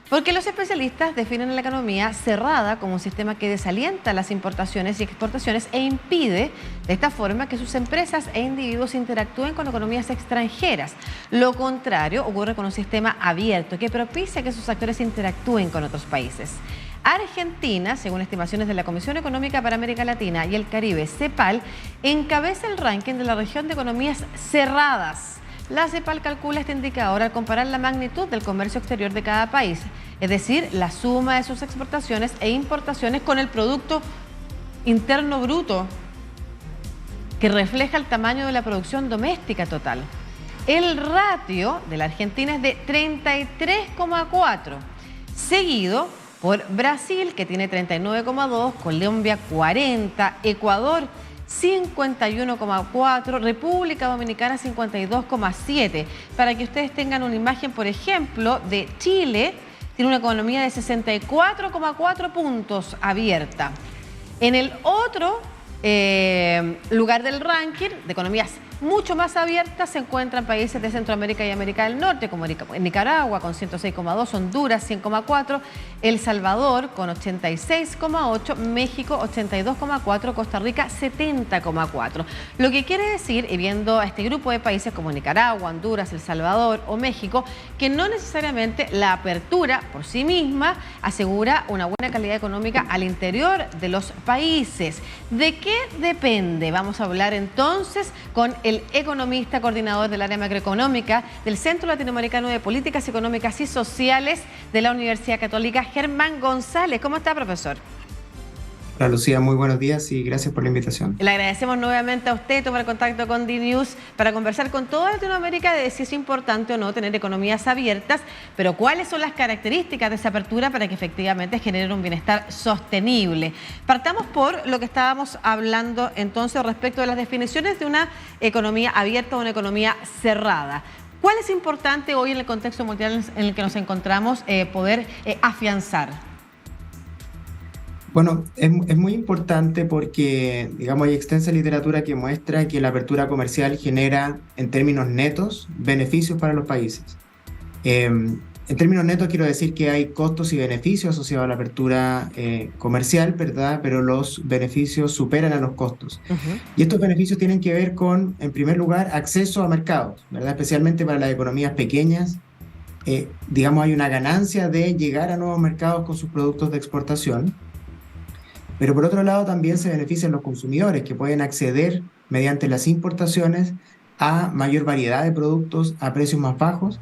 Porque los especialistas definen la economía cerrada como un sistema que desalienta las importaciones y exportaciones e impide de esta forma que sus empresas e individuos interactúen con economías extranjeras. Lo contrario ocurre con un sistema abierto que propicia que sus actores interactúen con otros países. Argentina, según estimaciones de la Comisión Económica para América Latina y el Caribe, CEPAL, encabeza el ranking de la región de economías cerradas. La CEPAL calcula este indicador al comparar la magnitud del comercio exterior de cada país, es decir, la suma de sus exportaciones e importaciones con el Producto Interno Bruto, que refleja el tamaño de la producción doméstica total. El ratio de la Argentina es de 33,4, seguido por Brasil, que tiene 39,2, Colombia 40, Ecuador 51,4, República Dominicana 52,7. Para que ustedes tengan una imagen, por ejemplo, de Chile, tiene una economía de 64,4 puntos abierta. En el otro lugar del ranking de economías mucho más abiertas se encuentran países de Centroamérica y América del Norte, como Nicaragua con 106,2, Honduras 100,4, El Salvador con 86,8, México 82,4, Costa Rica 70,4. Lo que quiere decir, y viendo a este grupo de países como Nicaragua, Honduras, El Salvador o México, que no necesariamente la apertura por sí misma asegura una buena calidad económica al interior de los países. ¿De qué depende? Vamos a hablar entonces con el economista coordinador del área macroeconómica del Centro Latinoamericano de Políticas Económicas y Sociales de la Universidad Católica, Germán González. ¿Cómo está, profesor? Hola Lucía, muy buenos días y gracias por la invitación. Le agradecemos nuevamente a usted tomar contacto con DNews para conversar con toda Latinoamérica de si es importante o no tener economías abiertas, pero cuáles son las características de esa apertura para que efectivamente genere un bienestar sostenible. Partamos por lo que estábamos hablando entonces respecto de las definiciones de una economía abierta o una economía cerrada. ¿Cuál es importante hoy en el contexto mundial en el que nos encontramos poder afianzar? Bueno, es muy importante porque, digamos, hay extensa literatura que muestra que la apertura comercial genera, en términos netos, beneficios para los países. En términos netos quiero decir que hay costos y beneficios asociados a la apertura comercial, ¿verdad? Pero los beneficios superan a los costos. Y estos beneficios tienen que ver con, en primer lugar, acceso a mercados, ¿verdad? Especialmente para las economías pequeñas. Digamos, hay una ganancia de llegar a nuevos mercados con sus productos de exportación. Pero por otro lado también se benefician los consumidores que pueden acceder mediante las importaciones a mayor variedad de productos a precios más bajos.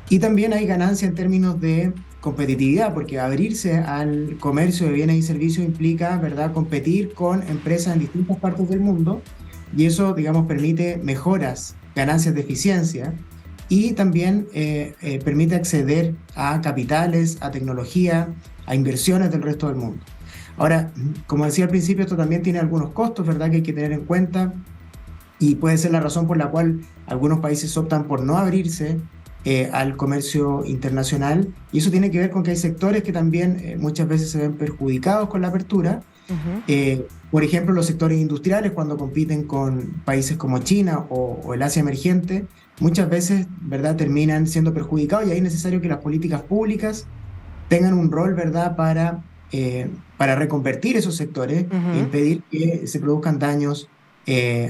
Y también hay ganancia en términos de competitividad, porque abrirse al comercio de bienes y servicios implica, ¿verdad?, competir con empresas en distintas partes del mundo, y eso, digamos, permite mejoras, ganancias de eficiencia, y también permite acceder a capitales, a tecnología, a inversiones del resto del mundo. Ahora, como decía al principio, esto también tiene algunos costos, ¿verdad?, que hay que tener en cuenta, y puede ser la razón por la cual algunos países optan por no abrirse al comercio internacional, y eso tiene que ver con que hay sectores que también muchas veces se ven perjudicados con la apertura. Por ejemplo, los sectores industriales, cuando compiten con países como China o el Asia emergente, muchas veces, ¿verdad?, terminan siendo perjudicados, y ahí es necesario que las políticas públicas tengan un rol, ¿verdad?, para reconvertir esos sectores e impedir que se produzcan daños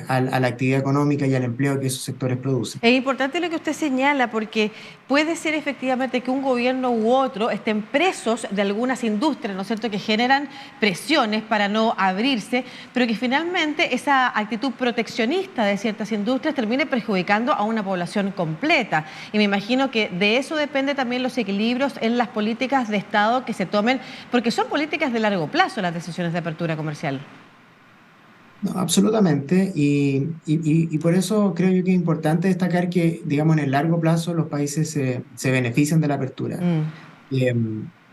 a la actividad económica y al empleo que esos sectores producen. Es importante lo que usted señala, porque puede ser efectivamente que un gobierno u otro estén presos de algunas industrias, ¿no es cierto?, que generan presiones para no abrirse, pero que finalmente esa actitud proteccionista de ciertas industrias termine perjudicando a una población completa. Y me imagino que de eso depende también los equilibrios en las políticas de Estado que se tomen, porque son políticas de largo plazo las decisiones de apertura comercial. No, absolutamente, y por eso creo yo que es importante destacar que, digamos, en el largo plazo los países se benefician de la apertura.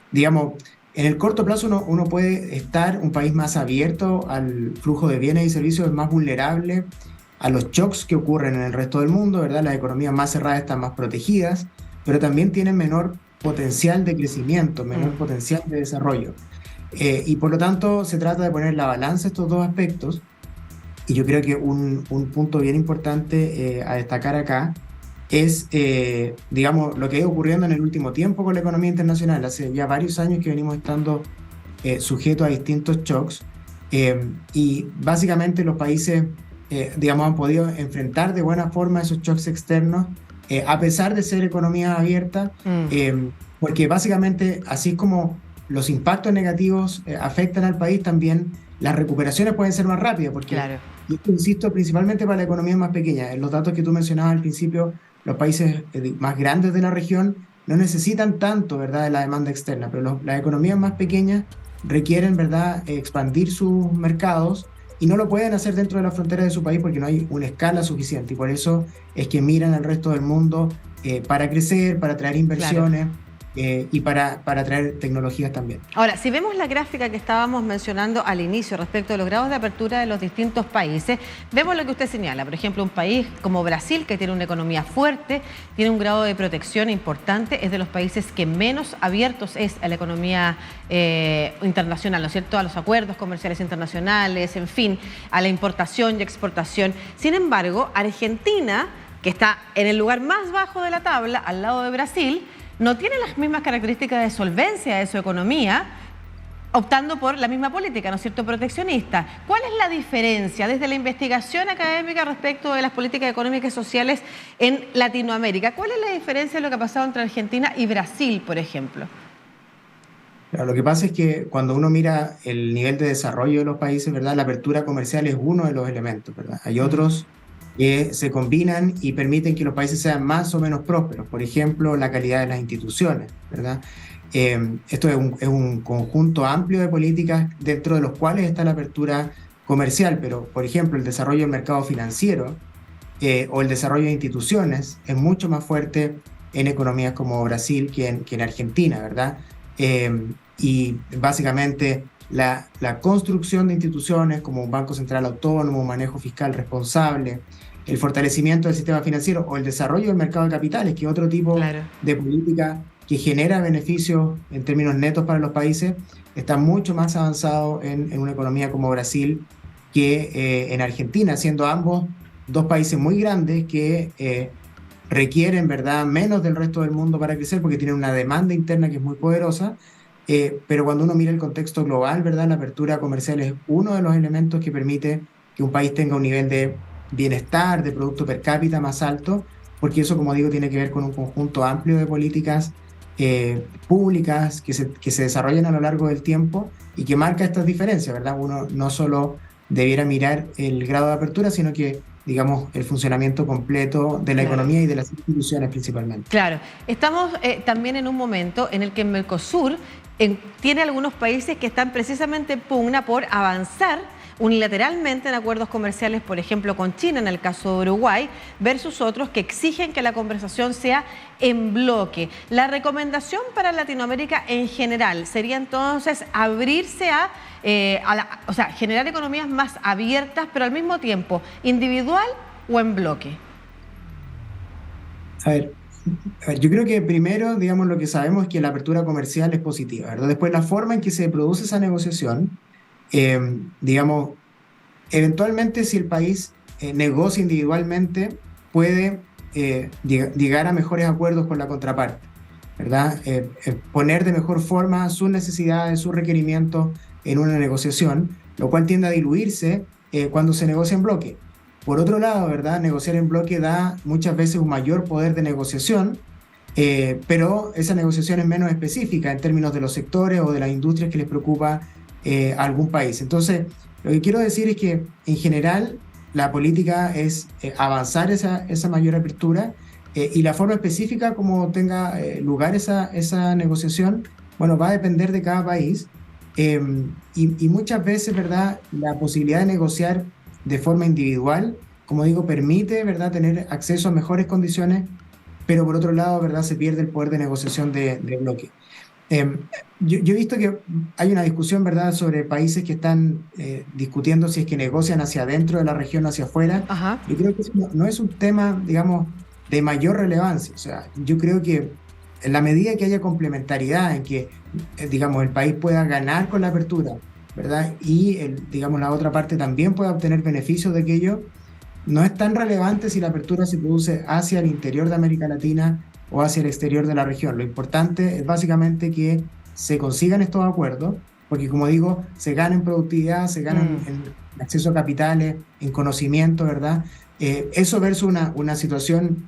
Digamos, en el corto plazo uno puede estar un país más abierto al flujo de bienes y servicios, más vulnerable a los shocks que ocurren en el resto del mundo, ¿verdad? Las economías más cerradas están más protegidas, pero también tienen menor potencial de crecimiento, menor potencial de desarrollo. Y por lo tanto se trata de poner la balanza estos dos aspectos. Y yo creo que un punto bien importante a destacar acá es, digamos, lo que ha ido ocurriendo en el último tiempo con la economía internacional. Hace ya varios años que venimos estando sujetos a distintos shocks, y básicamente los países, digamos, han podido enfrentar de buena forma esos shocks externos, a pesar de ser economías abiertas, porque básicamente, así como los impactos negativos afectan al país, también las recuperaciones pueden ser más rápidas, porque, Claro. y esto insisto, principalmente para la economía más pequeña. En los datos que tú mencionabas al principio, los países más grandes de la región no necesitan tanto, ¿verdad?, de la demanda externa, pero las economías más pequeñas requieren, ¿verdad?, expandir sus mercados y no lo pueden hacer dentro de las fronteras de su país porque no hay una escala suficiente. Y por eso es que miran al resto del mundo para crecer, para traer Claro. inversiones y para traer tecnologías también. Ahora, si vemos la gráfica que estábamos mencionando al inicio respecto de los grados de apertura de los distintos países, vemos lo que usted señala. Por ejemplo, un país como Brasil, que tiene una economía fuerte, tiene un grado de protección importante, es de los países que menos abiertos es a la economía internacional, ¿no es cierto?, a los acuerdos comerciales internacionales, en fin, a la importación y exportación. Sin embargo, Argentina, que está en el lugar más bajo de la tabla, al lado de Brasil, no tiene las mismas características de solvencia de su economía, optando por la misma política, ¿no es cierto?, proteccionista. ¿Cuál es la diferencia desde la investigación académica respecto de las políticas económicas y sociales en Latinoamérica? ¿Cuál es la diferencia de lo que ha pasado entre Argentina y Brasil, por ejemplo? Lo que pasa es que cuando uno mira el nivel de desarrollo de los países, ¿verdad?, la apertura comercial es uno de los elementos, ¿verdad? Hay otros que se combinan y permiten que los países sean más o menos prósperos. Por ejemplo, la calidad de las instituciones, ¿verdad? Esto es un conjunto amplio de políticas dentro de los cuales está la apertura comercial, pero, por ejemplo, el desarrollo del mercado financiero o el desarrollo de instituciones es mucho más fuerte en economías como Brasil que en Argentina, ¿verdad? Y básicamente la construcción de instituciones como un Banco Central autónomo, un manejo fiscal responsable, el fortalecimiento del sistema financiero o el desarrollo del mercado de capitales, que es otro tipo Claro. de política que genera beneficios en términos netos para los países, está mucho más avanzado en una economía como Brasil que en Argentina, siendo ambos dos países muy grandes que requieren, ¿verdad?, menos del resto del mundo para crecer porque tienen una demanda interna que es muy poderosa, pero cuando uno mira el contexto global, ¿verdad?, la apertura comercial es uno de los elementos que permite que un país tenga un nivel de bienestar, de producto per cápita más alto, porque eso, como digo, tiene que ver con un conjunto amplio de políticas públicas que se desarrollan a lo largo del tiempo y que marca estas diferencias, ¿verdad? Uno no solo debiera mirar el grado de apertura, sino que, digamos, el funcionamiento completo de la Claro. economía y de las instituciones principalmente. Claro, estamos también en un momento en el que Mercosur tiene algunos países que están precisamente en pugna por avanzar unilateralmente en acuerdos comerciales, por ejemplo con China en el caso de Uruguay, versus otros que exigen que la conversación sea en bloque. La recomendación para Latinoamérica en general sería entonces abrirse o sea, generar economías más abiertas, pero al mismo tiempo individual o en bloque. A ver, yo creo que primero, digamos, lo que sabemos es que la apertura comercial es positiva, ¿verdad? Después, la forma en que se produce esa negociación, digamos, eventualmente si el país negocia individualmente, puede llegar a mejores acuerdos con la contraparte, ¿verdad? Poner de mejor forma sus necesidades, sus requerimientos en una negociación, lo cual tiende a diluirse cuando se negocia en bloque. Por otro lado, ¿verdad?, negociar en bloque da muchas veces un mayor poder de negociación, pero esa negociación es menos específica en términos de los sectores o de las industrias que les preocupa a algún país. Entonces, lo que quiero decir es que en general la política es avanzar esa mayor apertura y la forma específica como tenga lugar esa negociación, bueno, va a depender de cada país y muchas veces, ¿verdad?, la posibilidad de negociar de forma individual, como digo, permite, ¿verdad?, tener acceso a mejores condiciones, pero por otro lado, ¿verdad?, se pierde el poder de negociación de bloque. Yo he visto que hay una discusión, ¿verdad?, sobre países que están discutiendo si es que negocian hacia adentro de la región o hacia afuera. Ajá. Yo creo que eso no es un tema, digamos, de mayor relevancia. O sea, yo creo que en la medida que haya complementariedad, en que, digamos, el país pueda ganar con la apertura, ¿verdad?, y, digamos, la otra parte también pueda obtener beneficios de aquello, no es tan relevante si la apertura se produce hacia el interior de América Latina o hacia el exterior de la región. Lo importante es básicamente que se consigan estos acuerdos, porque como digo, se gana en productividad, se gana en acceso a capitales, en conocimiento, ¿verdad? Eso versus una situación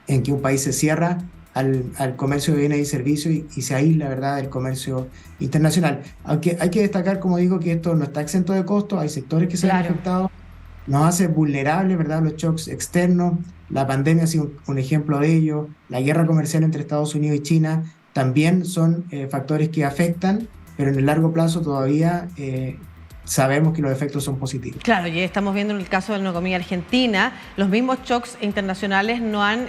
en que un país se cierra al comercio de bienes y servicios y se aísla, ¿verdad?, del comercio internacional. Aunque hay que destacar, como digo, que esto no está exento de costos, hay sectores que se ven Claro. afectados, nos hace vulnerables, ¿verdad?, los shocks externos. La pandemia ha sido un ejemplo de ello. La guerra comercial entre Estados Unidos y China también son factores que afectan, pero en el largo plazo todavía sabemos que los efectos son positivos. Claro, y estamos viendo en el caso de la economía argentina, los mismos shocks internacionales no han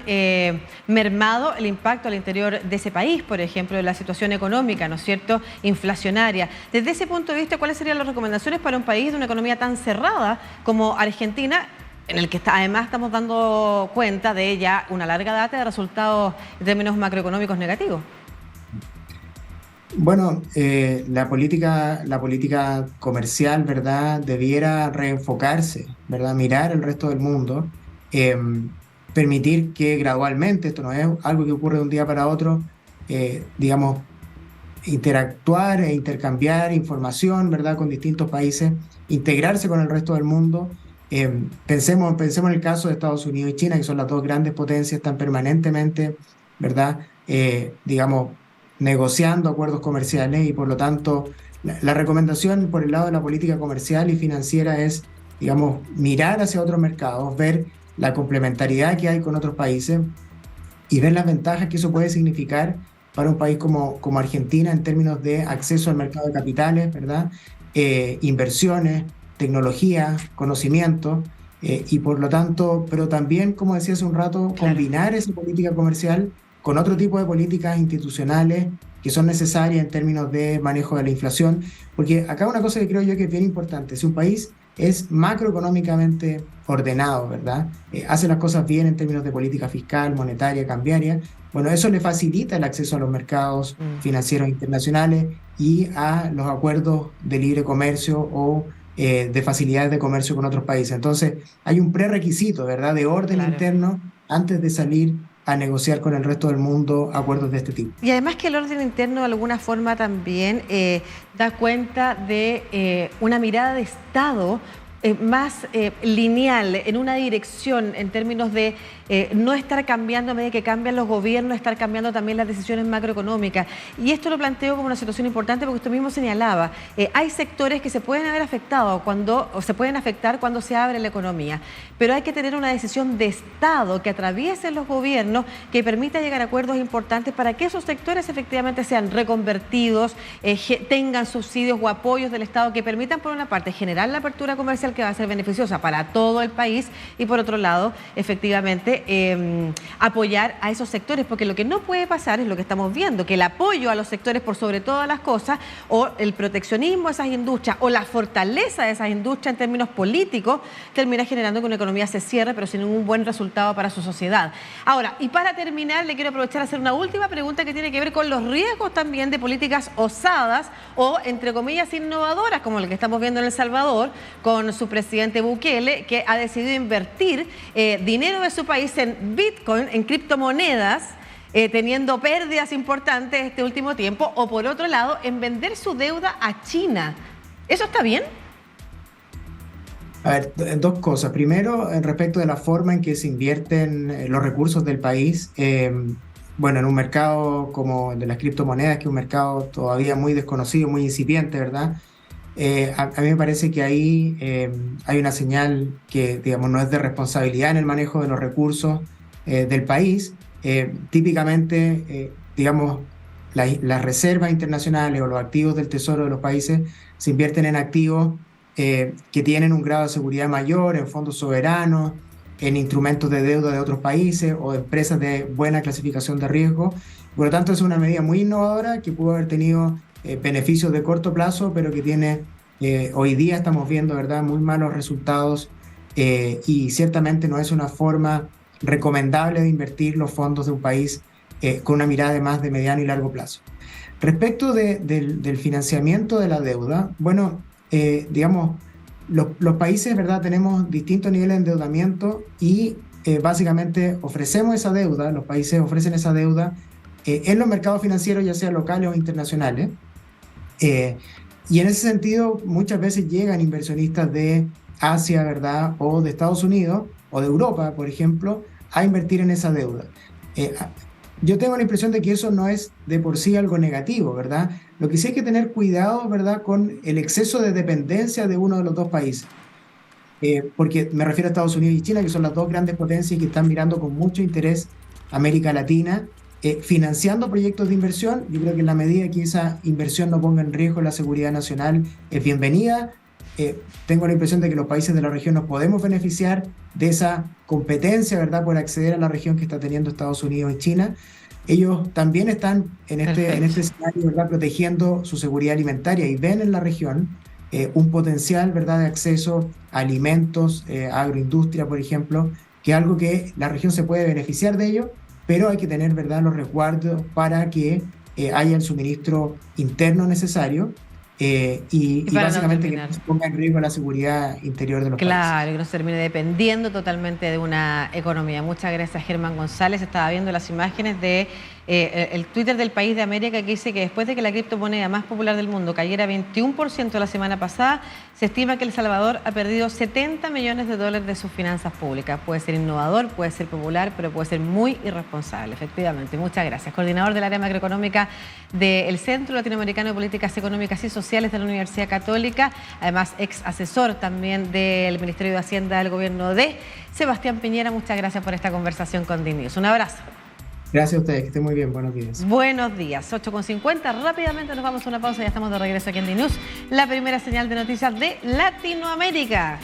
mermado el impacto al interior de ese país, por ejemplo, de la situación económica, ¿no es cierto?, inflacionaria. Desde ese punto de vista, ¿cuáles serían las recomendaciones para un país de una economía tan cerrada como Argentina, en el que además estamos dando cuenta de ya una larga data de resultados en términos macroeconómicos negativos? Bueno, la política comercial, ¿verdad?, debiera reenfocarse, ¿verdad?, mirar el resto del mundo, eh, permitir que gradualmente, esto no es algo que ocurre de un día para otro, digamos, interactuar e intercambiar información, ¿verdad?, con distintos países, integrarse con el resto del mundo. Pensemos en el caso de Estados Unidos y China, que son las dos grandes potencias, están permanentemente, ¿verdad?, digamos, negociando acuerdos comerciales y por lo tanto la recomendación por el lado de la política comercial y financiera es, digamos, mirar hacia otros mercados, ver la complementariedad que hay con otros países y ver las ventajas que eso puede significar para un país como Argentina en términos de acceso al mercado de capitales, ¿verdad? Inversiones, tecnología, conocimiento, y por lo tanto, pero también, como decía hace un rato, Claro. combinar esa política comercial con otro tipo de políticas institucionales que son necesarias en términos de manejo de la inflación, porque acá una cosa que creo yo que es bien importante, si un país es macroeconómicamente ordenado, ¿verdad? Hace las cosas bien en términos de política fiscal, monetaria, cambiaria, bueno, eso le facilita el acceso a los mercados financieros internacionales y a los acuerdos de libre comercio o de facilidades de comercio con otros países. Entonces, hay un prerequisito, ¿verdad?, de orden Claro. interno antes de salir a negociar con el resto del mundo acuerdos de este tipo. Y además que el orden interno de alguna forma también da cuenta de una mirada de Estado más lineal, en una dirección, en términos de no estar cambiando a medida que cambian los gobiernos, estar cambiando también las decisiones macroeconómicas. Y esto lo planteo como una situación importante porque usted mismo señalaba, hay sectores que se pueden haber afectado o se pueden afectar cuando se abre la economía, pero hay que tener una decisión de Estado que atraviese los gobiernos, que permita llegar a acuerdos importantes para que esos sectores efectivamente sean reconvertidos, tengan subsidios o apoyos del Estado que permitan, por una parte, generar la apertura comercial que va a ser beneficiosa para todo el país y, por otro lado, efectivamente, apoyar a esos sectores, porque lo que no puede pasar es lo que estamos viendo, que el apoyo a los sectores por sobre todas las cosas o el proteccionismo de esas industrias o la fortaleza de esas industrias en términos políticos termina generando que una economía se cierre pero sin un buen resultado para su sociedad. Ahora, y para terminar, le quiero aprovechar a hacer una última pregunta que tiene que ver con los riesgos también de políticas osadas o, entre comillas, innovadoras, como el que estamos viendo en El Salvador con su presidente Bukele, que ha decidido invertir dinero de su país en Bitcoin, en criptomonedas, teniendo pérdidas importantes este último tiempo, o por otro lado, en vender su deuda a China. ¿Eso está bien? A ver, dos cosas. Primero, respecto de la forma en que se invierten los recursos del país, bueno, en un mercado como el de las criptomonedas, que es un mercado todavía muy desconocido, muy incipiente, ¿verdad? A mí me parece que ahí hay una señal que, digamos, no es de responsabilidad en el manejo de los recursos del país. Típicamente, digamos, las reservas internacionales o los activos del tesoro de los países se invierten en activos que tienen un grado de seguridad mayor, en fondos soberanos, en instrumentos de deuda de otros países o empresas de buena clasificación de riesgo. Por lo tanto, es una medida muy innovadora que pudo haber tenido beneficios de corto plazo, pero que tiene, hoy día estamos viendo, ¿verdad?, muy malos resultados y ciertamente no es una forma recomendable de invertir los fondos de un país con una mirada de más de mediano y largo plazo. Respecto del financiamiento de la deuda, bueno, digamos, los países, ¿verdad? Tenemos distintos niveles de endeudamiento y básicamente ofrecemos esa deuda, los países ofrecen esa deuda en los mercados financieros, ya sea locales o internacionales. Y en ese sentido, muchas veces llegan inversionistas de Asia, ¿verdad? O de Estados Unidos o de Europa, por ejemplo, a invertir en esa deuda. Yo tengo la impresión de que eso no es de por sí algo negativo, ¿verdad? Lo que sí hay que tener cuidado, ¿verdad?, con el exceso de dependencia de uno de los dos países. Porque me refiero a Estados Unidos y China, que son las dos grandes potencias que están mirando con mucho interés América Latina, financiando proyectos de inversión. Yo creo que en la medida que esa inversión no ponga en riesgo la seguridad nacional, es bienvenida. Tengo la impresión de que los países de la región nos podemos beneficiar de esa competencia, ¿verdad?, por acceder a la región que está teniendo Estados Unidos y China. Ellos también están en este escenario, ¿verdad?, protegiendo su seguridad alimentaria y ven en la región un potencial, ¿verdad?, de acceso a alimentos, agroindustria, por ejemplo, que es algo que la región se puede beneficiar de ello, pero hay que tener, ¿verdad?, los resguardos para que haya el suministro interno necesario. Y básicamente que no se ponga en riesgo la seguridad interior de los países. Claro, que no se termine dependiendo totalmente de una economía. Muchas gracias, Germán González. Estaba viendo las imágenes de el Twitter del País de América, que dice que después de que la criptomoneda más popular del mundo cayera 21% la semana pasada, se estima que El Salvador ha perdido $70 millones de sus finanzas públicas. Puede ser innovador, puede ser popular, pero puede ser muy irresponsable, efectivamente. Muchas gracias. Coordinador del área macroeconómica del Centro Latinoamericano de Políticas Económicas y Sociales de la Universidad Católica, además ex asesor también del Ministerio de Hacienda del Gobierno de Sebastián Piñera. Muchas gracias por esta conversación con DNews. Un abrazo. Gracias a ustedes, que estén muy bien. Buenos días. Buenos días, 8:50. Rápidamente nos vamos a una pausa, ya estamos de regreso aquí en DNews, la primera señal de noticias de Latinoamérica.